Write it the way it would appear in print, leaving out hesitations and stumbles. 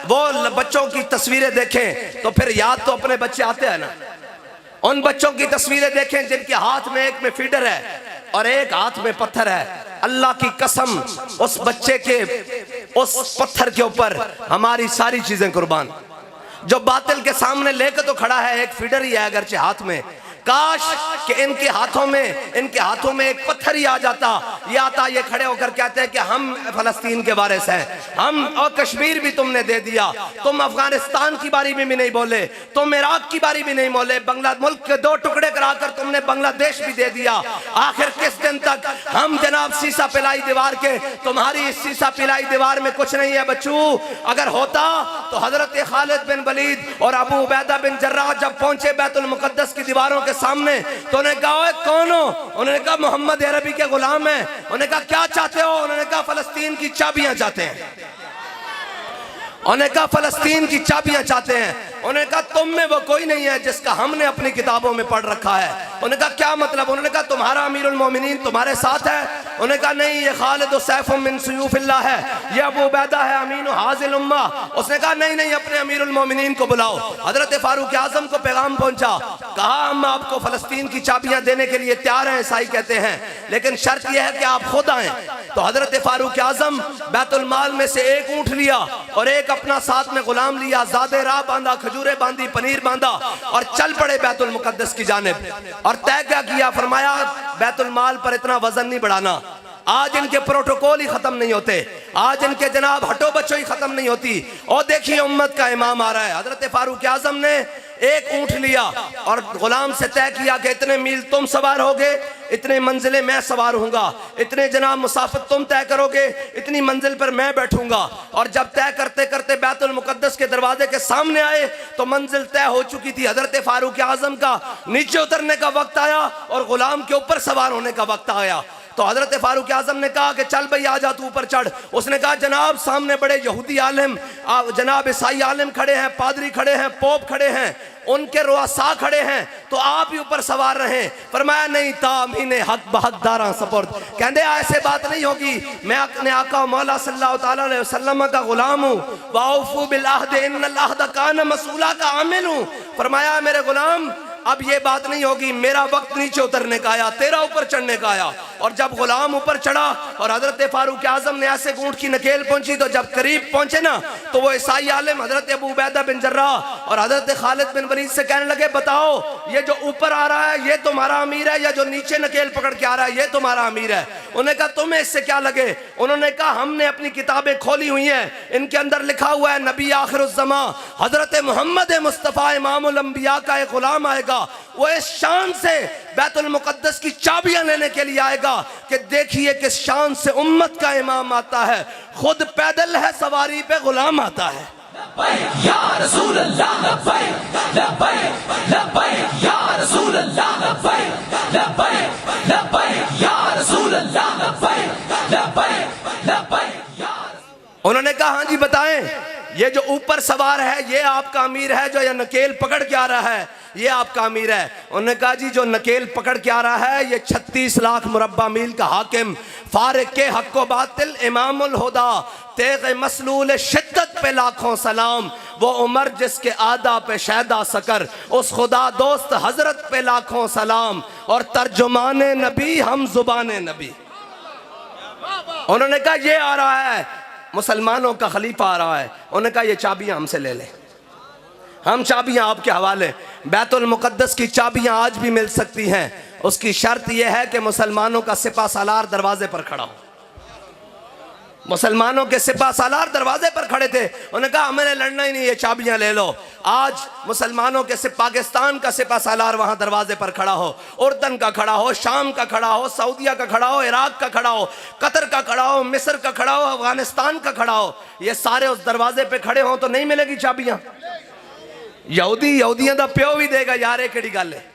वो बच्चों की तस्वीरें देखें तो फिर याद तो अपने बच्चे आते हैं ना। उन बच्चों की तस्वीरें देखें जिनके हाथ में एक में फीडर है और एक हाथ में पत्थर है। अल्लाह की कसम, उस बच्चे के उस पत्थर के ऊपर हमारी सारी चीजें कुर्बान। जो बातिल के सामने लेकर तो खड़ा है, एक फीडर ही है अगरचे हाथ में। काश कि इनके हाथों में एक पत्थर ही आ जाता। ये आता, ये खड़े होकर कहते हैं कि हम फलस्तीन के वारिस हैं, हम, और कश्मीर भी तुमने दे दिया, तुम अफगानिस्तान की बारी में भी नहीं बोले, तुम इराक की बारी भी नहीं बोले, मुल्क के 2 टुकड़े कराकर तुमने बांग्लादेश भी दे दिया। आखिर किस दिन तक हम जनाब शीशा पिलाई दीवार के? तुम्हारी इस शीशा पिलाई दीवार में कुछ नहीं है बच्चू। अगर होता तो हजरत खालिद बिन वलीद और अबू उबैदा बिन जर्राह जब पहुंचे बैतुल मुकद्दस की दीवारों के सामने तो उन्होंने कहा कौन हो? उन्होंने कहा मोहम्मद अरबी के गुलाम हैं। उन्होंने कहा क्या चाहते हो? उन्होंने कहा फलस्तीन की चाबियां चाहते हैं। उन्होंने कहा फलस्तीन की चाबियां चाहते हैं। उन्होंने कहा तुम में वो कोई नहीं है जिसका हमने अपनी किताबों में पढ़ रखा है। उन्होंने कहा क्या मतलब? उन्होंने कहा तुम्हारा अमीरुल मोमिनीन तुम्हारे साथ है। उन्होंने कहा नहीं, ये खालिद सैफुम मिन सुयूफिल्लाह है, ये अबू उबैदा है अमीन हाजिल उम्मा। उसने कहा नहीं नहीं, अपने अमीरुल मोमिनीन को बुलाओ। हजरत फारूक आजम को पैगाम पहुंचा, कहा हम आपको फलस्तीन की चाबियां देने के लिए तैयार हैं, ईसाई कहते हैं, लेकिन शर्त यह है कि आप खुद आए। तो हजरत फारूक आजम बैतुल माल में से एक ऊंट लिया और एक अपना साथ में गुलाम लिया, ज़ादे राह बांधा, खजूरें बांधी, पनीर बांधा और चल पड़े बैतुल मुकद्दस की जानिब। और तय क्या किया? फरमाया बैतुल माल पर इतना वजन नहीं बढ़ाना। आज इनके प्रोटोकॉल ही खत्म नहीं होते, आज इनके जनाब हटो बच्चों ही खत्म नहीं होती। और देखिए उम्मत का इमाम आ रहा है। हजरत फारूक आजम ने एक ऊंट लिया और गुलाम से तय किया कि इतने मील तुम सवार होगे, इतने मंजिलें मैं सवार हूंगा, इतने जनाब मुसाफिर तुम तय करोगे, इतनी मंजिल पर मैं बैठूंगा। और जब तय करते करते बैतुल मुकद्दस के दरवाजे के सामने आए तो मंजिल तय हो चुकी थी। हजरत फारूक आजम का नीचे उतरने का वक्त आया और गुलाम के ऊपर सवार होने का वक्त आया। तो हजरत फारूक आजम ने कहा कि चल भाई आ जा, तू ऊपर चढ़। उसने कहा जनाब सामने बड़े यहूदी आलिम, जनाब ईसाई आलिम खड़े हैं, पादरी खड़े हैं, पोप खड़े हैं, उनके रुआसा खड़े हैं, तो आप ही ऊपर सवार रहे। फरमाया नहीं, तामीने हक बहकदारा सपुर्द। कहते ऐसे बात नहीं होगी, मैं अपने आका मौला सल्लल्लाहु ताला अलैहि वसल्लम का गुलाम हूँ। वाउफू बिल अहद इन्नल अहद कान मसूला का आमिल हूँ। फरमाया मेरे गुलाम अब ये बात नहीं होगी, मेरा वक्त नीचे उतरने का आया, तेरा ऊपर चढ़ने का आया। और जब गुलाम ऊपर चढ़ा और हजरत फारूक आजम ने ऐसे ऊंट की नकेल पहुंची तो जब करीब पहुंचे ना तो वो ईसाई आलिम हजरत अबू उबैदा बिन जर्राह और हजरत खालिद बिन वलीद से कहने लगे बताओ ये जो ऊपर आ रहा है ये तुम्हारा अमीर है या जो नीचे नकेल पकड़ के आ रहा है ये तुम्हारा अमीर है? उन्होंने कहा तुम्हें इससे क्या लगे? उन्होंने कहा हमने अपनी किताबें खोली हुई हैं, इनके अंदर लिखा हुआ है नबी आखिरुज़्ज़मा हजरत मोहम्मद मुस्तफ़ा इमामुल अंबिया का एक गुलाम आएगा, वो इस शान से बैतुल मुकद्दस की चाबियां लेने के लिए आएगा कि देखिए किस शान से उम्मत का इमाम आता है, खुद पैदल है, सवारी पे गुलाम आता है। या रसूल अल्लाह लब्बैक लब्बैक लब्बैक या रसूल अल्लाह लब्बैक लब्बैक लब्बैक या रसूल अल्लाह लब्बैक लब्बैक लब्बैक या। उन्होंने कहा हाँ जी बताएं, ये जो ऊपर सवार है ये आपका अमीर है, जो ये नकेल पकड़ के आ रहा है ये आपका अमीर है? उन्होंने कहा जी जो नकेल पकड़ के आ रहा है ये 36 लाख मुरब्बा मील का हाकिम, फारिक के हक व बातिल इमामुल हुदा, तेग मसलूल शिद्दत पे लाखों सलाम, वो उमर जिसके आदा पे शैदा सकर, उस खुदा दोस्त हजरत पे लाखों सलाम, और तर्जुमाने नबी हम जुबाने नबी। उन्होंने कहा ये आ रहा है, मुसलमानों का खलीफा आ रहा है। उन्होंने कहा ये चाबियां हमसे ले लें, हम चाबियां आपके हवाले। बैतुल मुकद्दस की चाबियां आज भी मिल सकती हैं, उसकी शर्त यह है कि मुसलमानों का सिपा सालार दरवाजे पर खड़ा हो। मुसलमानों के सिपा सालार दरवाजे पर खड़े थे, उन्होंने कहा हमें लड़ना ही नहीं, ये चाबियां ले लो। आज मुसलमानों के पाकिस्तान का सिपा सालार वहां दरवाजे पर खड़ा हो, उर्दन का खड़ा हो, शाम का खड़ा हो, सऊदिया का खड़ा हो, इराक का खड़ा हो, कतर का खड़ा हो, मिस्र का खड़ा हो, अफगानिस्तान का खड़ा हो, ये सारे उस दरवाजे पे खड़े हो तो नहीं मिलेगी चाबियां। यहूदी यहूदियां दा प्यो भी देगा यार, ये केड़ी गल है।